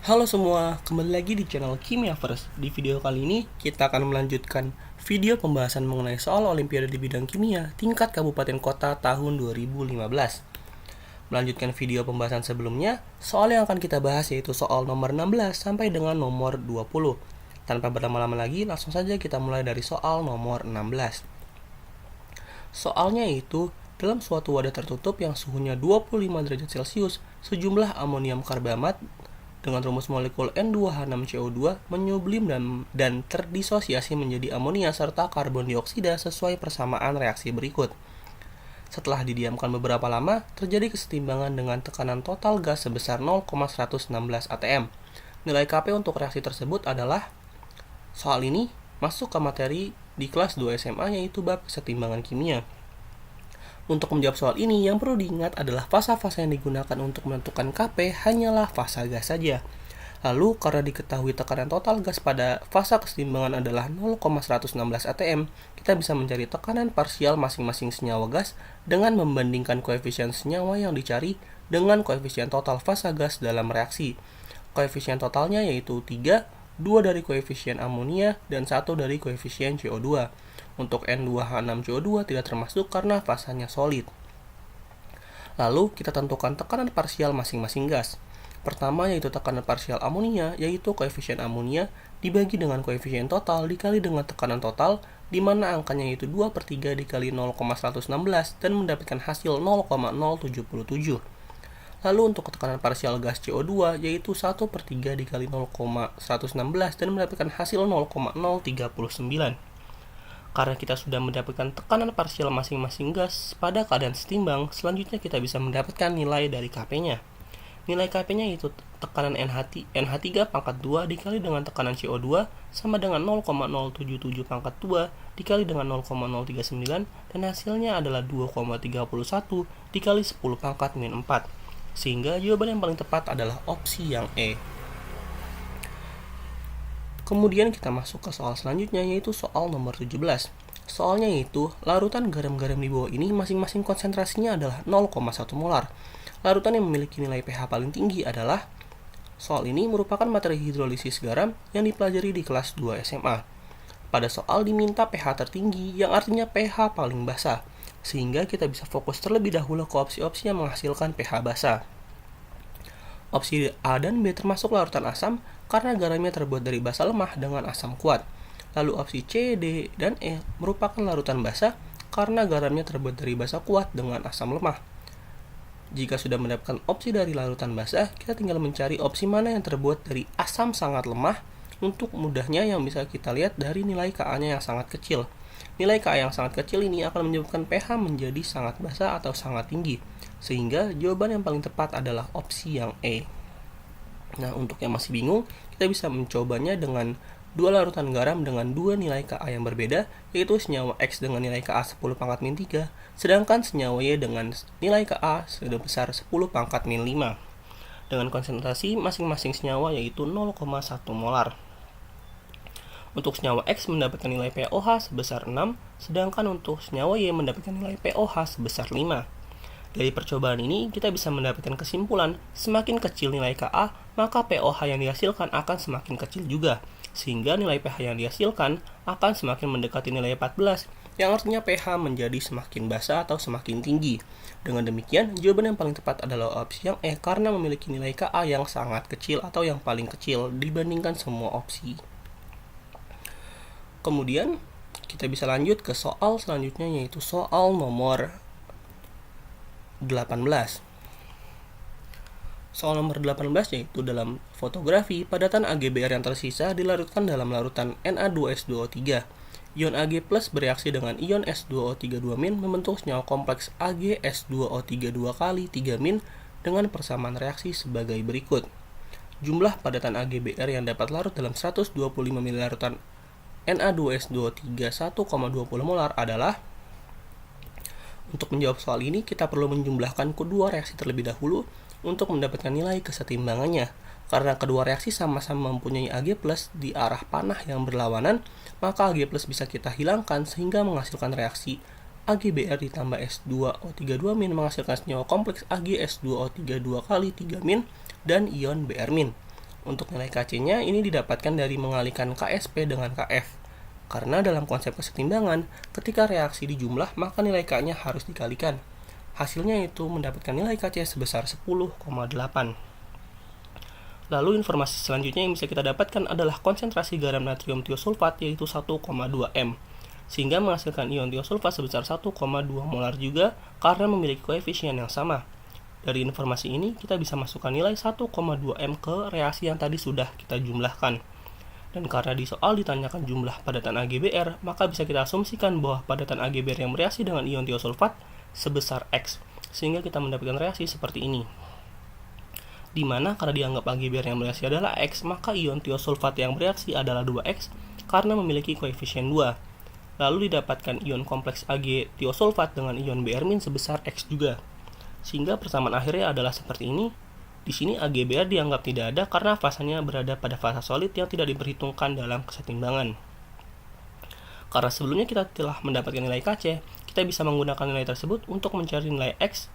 Halo semua, kembali lagi di channel Kimia First. Di video kali ini, kita akan melanjutkan video pembahasan mengenai soal Olimpiade di bidang kimia tingkat kabupaten kota tahun 2015. Melanjutkan video pembahasan sebelumnya, soal yang akan kita bahas yaitu soal nomor 16 sampai dengan nomor 20. Tanpa berlama-lama lagi, langsung saja kita mulai dari soal nomor 16. Soalnya itu, dalam suatu wadah tertutup yang suhunya 25 derajat Celcius, sejumlah amonium karbamat dengan rumus molekul N2H6CO2 menyublim dan terdisosiasi menjadi amonia serta karbon dioksida sesuai persamaan reaksi berikut. Setelah didiamkan beberapa lama, terjadi kesetimbangan dengan tekanan total gas sebesar 0,116 atm. Nilai Kp untuk reaksi tersebut adalah, soal ini masuk ke materi di kelas 2 SMA yaitu bab kesetimbangan kimia. Untuk menjawab soal ini, yang perlu diingat adalah fasa-fasa yang digunakan untuk menentukan Kp hanyalah fasa gas saja. Lalu, karena diketahui tekanan total gas pada fasa kesetimbangan adalah 0,116 atm, kita bisa mencari tekanan parsial masing-masing senyawa gas dengan membandingkan koefisien senyawa yang dicari dengan koefisien total fasa gas dalam reaksi. Koefisien totalnya yaitu 3, 2 dari koefisien amonia, dan 1 dari koefisien CO2. Untuk N2H6CO2 tidak termasuk karena fasanya solid. Lalu, kita tentukan tekanan parsial masing-masing gas. Pertama yaitu tekanan parsial amonia, yaitu koefisien amonia dibagi dengan koefisien total dikali dengan tekanan total, di mana angkanya yaitu 2/3 dikali 0,116 dan mendapatkan hasil 0,077. Lalu untuk tekanan parsial gas CO2 yaitu 1/3 dikali 0,116 dan mendapatkan hasil 0,039. Karena kita sudah mendapatkan tekanan parsial masing-masing gas pada keadaan setimbang, selanjutnya kita bisa mendapatkan nilai dari Kp-nya. Nilai Kp-nya yaitu tekanan NH3 pangkat 2 dikali dengan tekanan CO2 sama dengan 0,077 pangkat 2 dikali dengan 0,039 dan hasilnya adalah 2,31 dikali 10 pangkat min 4. Sehingga jawaban yang paling tepat adalah opsi yang E. Kemudian kita masuk ke soal selanjutnya yaitu soal nomor 17. Soalnya yaitu larutan garam-garam di bawah ini masing-masing konsentrasinya adalah 0,1 molar. Larutan yang memiliki nilai pH paling tinggi adalah, soal ini merupakan materi hidrolisis garam yang dipelajari di kelas 2 SMA. Pada soal diminta pH tertinggi yang artinya pH paling basa, sehingga kita bisa fokus terlebih dahulu ke opsi-opsi yang menghasilkan pH basa. Opsi A dan B termasuk larutan asam karena garamnya terbuat dari basa lemah dengan asam kuat. Lalu opsi C, D, dan E merupakan larutan basa karena garamnya terbuat dari basa kuat dengan asam lemah. Jika sudah mendapatkan opsi dari larutan basa, kita tinggal mencari opsi mana yang terbuat dari asam sangat lemah. Untuk mudahnya yang bisa kita lihat dari nilai Ka-nya yang sangat kecil. Nilai Ka yang sangat kecil ini akan menyebabkan pH menjadi sangat basa atau sangat tinggi. Sehingga jawaban yang paling tepat adalah opsi yang E. Nah, untuk yang masih bingung, kita bisa mencobanya dengan dua larutan garam dengan dua nilai Ka yang berbeda, yaitu senyawa X dengan nilai Ka 10 pangkat min 3, sedangkan senyawa Y dengan nilai Ka sebesar 10 pangkat min 5, dengan konsentrasi masing-masing senyawa yaitu 0,1 molar. Untuk senyawa X mendapatkan nilai pOH sebesar 6, sedangkan untuk senyawa Y mendapatkan nilai pOH sebesar 5. Dari percobaan ini, kita bisa mendapatkan kesimpulan, semakin kecil nilai Ka, maka pOH yang dihasilkan akan semakin kecil juga, sehingga nilai pH yang dihasilkan akan semakin mendekati nilai 14, yang artinya pH menjadi semakin basa atau semakin tinggi. Dengan demikian, jawaban yang paling tepat adalah opsi yang E karena memiliki nilai Ka yang sangat kecil atau yang paling kecil dibandingkan semua opsi. Kemudian, kita bisa lanjut ke soal selanjutnya yaitu soal nomor 18. Soal nomor 18 yaitu dalam fotografi, padatan AgBr yang tersisa dilarutkan dalam larutan Na2S2O3. Ion Ag+ bereaksi dengan ion S2O32- membentuk senyawa kompleks AgS2O32 kali 3- dengan persamaan reaksi sebagai berikut. Jumlah padatan AgBr yang dapat larut dalam 125 ml larutan Na2S2O3 1,20 molar adalah. Untuk menjawab soal ini, kita perlu menjumlahkan kedua reaksi terlebih dahulu untuk mendapatkan nilai kesetimbangannya. Karena kedua reaksi sama-sama mempunyai Ag+ di arah panah yang berlawanan, maka Ag+ bisa kita hilangkan sehingga menghasilkan reaksi AgBr ditambah S2O32- menghasilkan senyawa kompleks AgS2O32 kali 3- dan ion Br-. Untuk nilai Kc-nya ini didapatkan dari mengalihkan Ksp dengan Kf. Karena dalam konsep kesetimbangan, ketika reaksi dijumlah maka nilai K-nya harus dikalikan. Hasilnya itu mendapatkan nilai Kc sebesar 10,8. Lalu informasi selanjutnya yang bisa kita dapatkan adalah konsentrasi garam natrium tiosulfat yaitu 1,2 m. Sehingga menghasilkan ion tiosulfat sebesar 1,2 molar juga karena memiliki koefisien yang sama. Dari informasi ini, kita bisa masukkan nilai 1,2 m ke reaksi yang tadi sudah kita jumlahkan. Dan karena di soal ditanyakan jumlah padatan AgBr, maka bisa kita asumsikan bahwa padatan AgBr yang bereaksi dengan ion tiosulfat sebesar X. Sehingga kita mendapatkan reaksi seperti ini. Dimana karena dianggap AgBr yang bereaksi adalah X, maka ion tiosulfat yang bereaksi adalah 2X karena memiliki koefisien 2. Lalu didapatkan ion kompleks Ag tiosulfat dengan ion Br- sebesar X juga. Sehingga persamaan akhirnya adalah seperti ini. Di sini AgBr dianggap tidak ada karena fasanya berada pada fasa solid yang tidak diperhitungkan dalam kesetimbangan. Karena sebelumnya kita telah mendapatkan nilai Kc, kita bisa menggunakan nilai tersebut untuk mencari nilai X,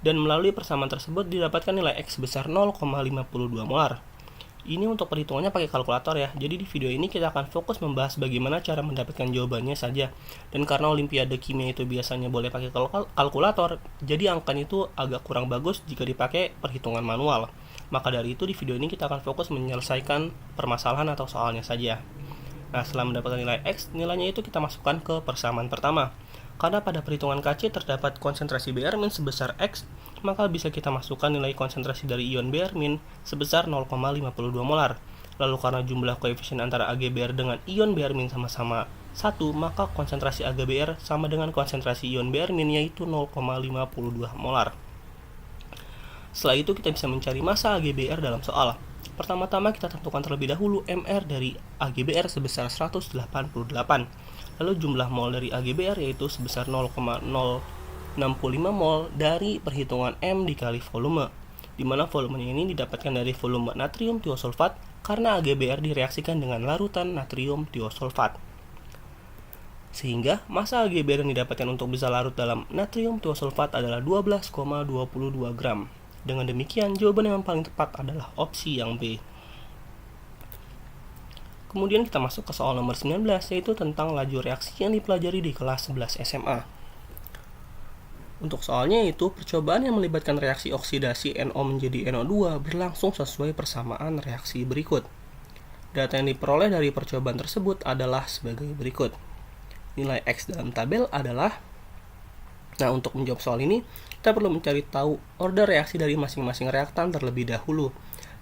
dan melalui persamaan tersebut didapatkan nilai X sebesar 0,52 molar. Ini untuk perhitungannya pakai kalkulator ya. Jadi di video ini kita akan fokus membahas bagaimana cara mendapatkan jawabannya saja. Dan karena olimpiade kimia itu biasanya boleh pakai kalkulator, jadi angkanya itu agak kurang bagus jika dipakai perhitungan manual. Maka dari itu di video ini kita akan fokus menyelesaikan permasalahan atau soalnya saja. Nah, setelah mendapatkan nilai X, nilainya itu kita masukkan ke persamaan pertama. Karena pada perhitungan Kc terdapat konsentrasi Br- sebesar X, maka bisa kita masukkan nilai konsentrasi dari ion Br- sebesar 0,52 molar. Lalu karena jumlah koefisien antara AgBr dengan ion Br- sama-sama 1, maka konsentrasi AgBr sama dengan konsentrasi ion Br- yaitu 0,52 molar. Setelah itu kita bisa mencari massa AgBr dalam soal. Pertama-tama kita tentukan terlebih dahulu Mr dari AgBr sebesar 188. Lalu jumlah mol dari AgBr yaitu sebesar 0,065 mol dari perhitungan M dikali volume, di mana volumenya ini didapatkan dari volume natrium tiosulfat karena AgBr direaksikan dengan larutan natrium tiosulfat. Sehingga massa AgBr yang didapatkan untuk bisa larut dalam natrium tiosulfat adalah 12,22 gram. Dengan demikian, jawaban yang paling tepat adalah opsi yang B. Kemudian kita masuk ke soal nomor 19, yaitu tentang laju reaksi yang dipelajari di kelas 11 SMA. Untuk soalnya itu, percobaan yang melibatkan reaksi oksidasi NO menjadi NO2 berlangsung sesuai persamaan reaksi berikut. Data yang diperoleh dari percobaan tersebut adalah sebagai berikut. Nilai X dalam tabel adalah... Nah, untuk menjawab soal ini, kita perlu mencari tahu order reaksi dari masing-masing reaktan terlebih dahulu.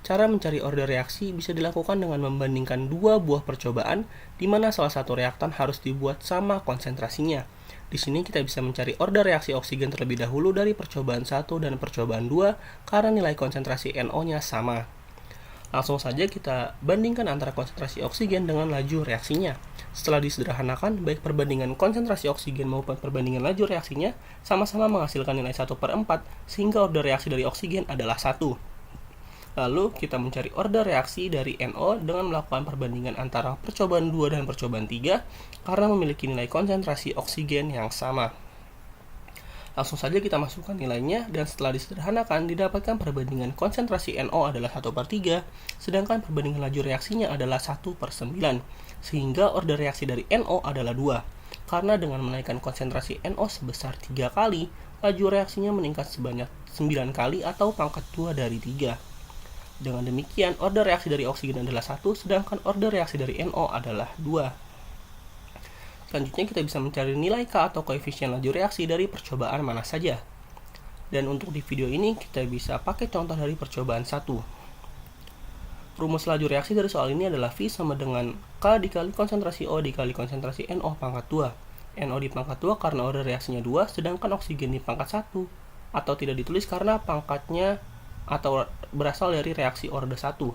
Cara mencari order reaksi bisa dilakukan dengan membandingkan dua buah percobaan, di mana salah satu reaktan harus dibuat sama konsentrasinya. Di sini kita bisa mencari order reaksi oksigen terlebih dahulu dari percobaan 1 dan percobaan 2 karena nilai konsentrasi NO-nya sama. Langsung saja kita bandingkan antara konsentrasi oksigen dengan laju reaksinya. Setelah disederhanakan, baik perbandingan konsentrasi oksigen maupun perbandingan laju reaksinya sama-sama menghasilkan nilai 1/4, sehingga order reaksi dari oksigen adalah 1. Lalu kita mencari order reaksi dari NO dengan melakukan perbandingan antara percobaan 2 dan percobaan 3 karena memiliki nilai konsentrasi oksigen yang sama. Langsung saja kita masukkan nilainya, dan setelah disederhanakan didapatkan perbandingan konsentrasi NO adalah 1/3, sedangkan perbandingan laju reaksinya adalah 1/9, sehingga order reaksi dari NO adalah 2. Karena dengan menaikkan konsentrasi NO sebesar 3 kali, laju reaksinya meningkat sebanyak 9 kali atau pangkat 2 dari 3. Dengan demikian, order reaksi dari oksigen adalah 1, sedangkan order reaksi dari NO adalah 2. Selanjutnya kita bisa mencari nilai K atau koefisien laju reaksi dari percobaan mana saja. Dan untuk di video ini kita bisa pakai contoh dari percobaan 1. Rumus laju reaksi dari soal ini adalah V sama dengan K dikali konsentrasi O dikali konsentrasi NO pangkat 2. NO di pangkat 2 karena order reaksinya 2, sedangkan oksigen di pangkat 1. Atau tidak ditulis karena pangkatnya atau berasal dari reaksi order 1.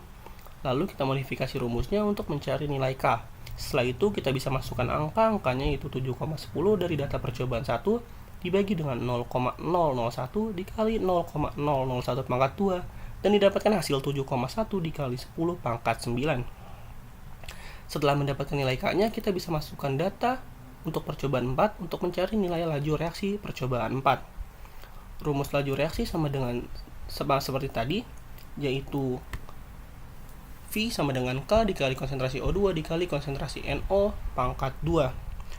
Lalu kita modifikasi rumusnya untuk mencari nilai K. Setelah itu kita bisa masukkan angka-angkanya, yaitu 7,10 dari data percobaan 1 dibagi dengan 0,001 dikali 0,001 pangkat 2 dan didapatkan hasil 7,1 dikali 10 pangkat 9. Setelah mendapatkan nilai K-nya, kita bisa masukkan data untuk percobaan 4 untuk mencari nilai laju reaksi percobaan 4. Rumus laju reaksi sama seperti tadi, yaitu V sama dengan K dikali konsentrasi O2 dikali konsentrasi NO pangkat 2.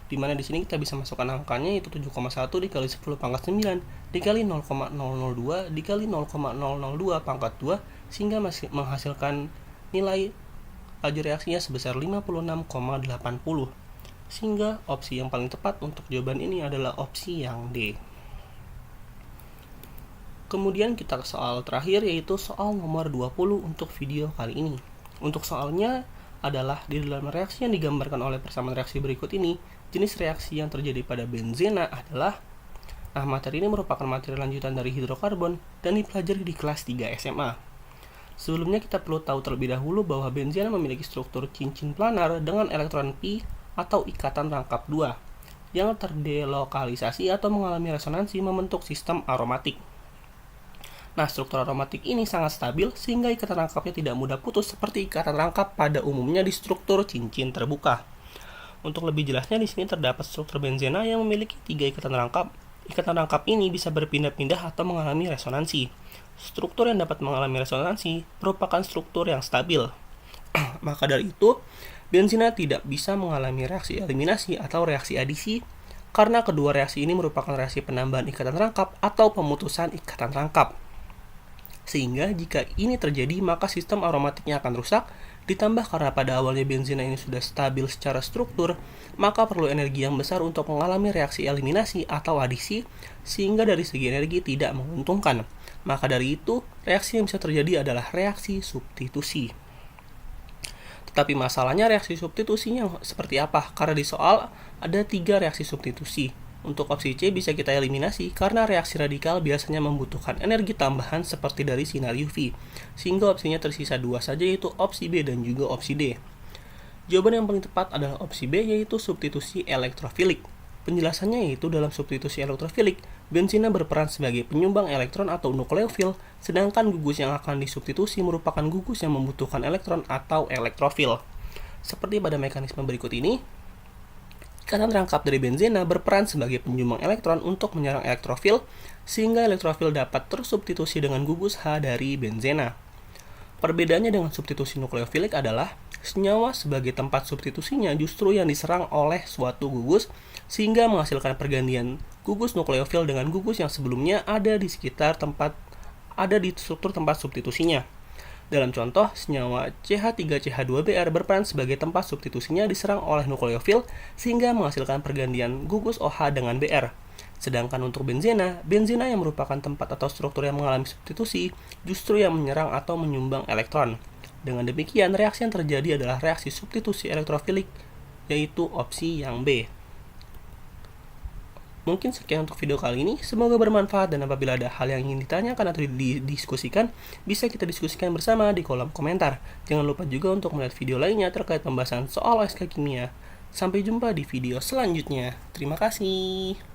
Dimana di sini kita bisa masukkan angkanya, yaitu 7,1 dikali 10 pangkat 9 dikali 0,002 dikali 0,002 pangkat 2, sehingga menghasilkan nilai laju reaksinya sebesar 56,80. Sehingga opsi yang paling tepat untuk jawaban ini adalah opsi yang D. Kemudian kita ke soal terakhir, yaitu soal nomor 20 untuk video kali ini. Untuk soalnya adalah di dalam reaksi yang digambarkan oleh persamaan reaksi berikut ini, jenis reaksi yang terjadi pada benzena adalah, materi ini merupakan materi lanjutan dari hidrokarbon dan dipelajari di kelas 3 SMA. Sebelumnya kita perlu tahu terlebih dahulu bahwa benzena memiliki struktur cincin planar dengan elektron pi atau ikatan rangkap 2 yang terdelokalisasi atau mengalami resonansi membentuk sistem aromatik. Struktur aromatik ini sangat stabil sehingga ikatan rangkapnya tidak mudah putus seperti ikatan rangkap pada umumnya di struktur cincin terbuka. Untuk lebih jelasnya, di sini terdapat struktur benzena yang memiliki 3 ikatan rangkap. Ikatan rangkap ini bisa berpindah-pindah atau mengalami resonansi. Struktur yang dapat mengalami resonansi merupakan struktur yang stabil. Maka dari itu, benzena tidak bisa mengalami reaksi eliminasi atau reaksi adisi karena kedua reaksi ini merupakan reaksi penambahan ikatan rangkap atau pemutusan ikatan rangkap. Sehingga jika ini terjadi, maka sistem aromatiknya akan rusak. Ditambah karena pada awalnya benzena ini sudah stabil secara struktur, maka perlu energi yang besar untuk mengalami reaksi eliminasi atau adisi, sehingga dari segi energi tidak menguntungkan. Maka dari itu, reaksi yang bisa terjadi adalah reaksi substitusi. Tetapi masalahnya reaksi substitusinya seperti apa? Karena di soal ada 3 reaksi substitusi. Untuk opsi C bisa kita eliminasi karena reaksi radikal biasanya membutuhkan energi tambahan seperti dari sinar UV, sehingga opsinya tersisa 2 saja, yaitu opsi B dan juga opsi D. Jawaban yang paling tepat adalah opsi B, yaitu substitusi elektrofilik. Penjelasannya yaitu dalam substitusi elektrofilik, benzena berperan sebagai penyumbang elektron atau nukleofil, sedangkan gugus yang akan disubstitusi merupakan gugus yang membutuhkan elektron atau elektrofil. Seperti pada mekanisme berikut ini, ikatan rangkap dari benzena berperan sebagai penyumbang elektron untuk menyerang elektrofil, sehingga elektrofil dapat tersubstitusi dengan gugus H dari benzena. Perbedaannya dengan substitusi nukleofilik adalah senyawa sebagai tempat substitusinya justru yang diserang oleh suatu gugus, sehingga menghasilkan pergantian gugus nukleofil dengan gugus yang sebelumnya ada di struktur tempat substitusinya. Dalam contoh, senyawa CH3CH2Br berperan sebagai tempat substitusinya diserang oleh nukleofil sehingga menghasilkan pergantian gugus OH dengan Br. Sedangkan untuk benzena yang merupakan tempat atau struktur yang mengalami substitusi justru yang menyerang atau menyumbang elektron. Dengan demikian, reaksi yang terjadi adalah reaksi substitusi elektrofilik, yaitu opsi yang B. Mungkin sekian untuk video kali ini, semoga bermanfaat, dan apabila ada hal yang ingin ditanyakan atau didiskusikan, bisa kita diskusikan bersama di kolom komentar. Jangan lupa juga untuk melihat video lainnya terkait pembahasan soal OSK Kimia. Sampai jumpa di video selanjutnya. Terima kasih.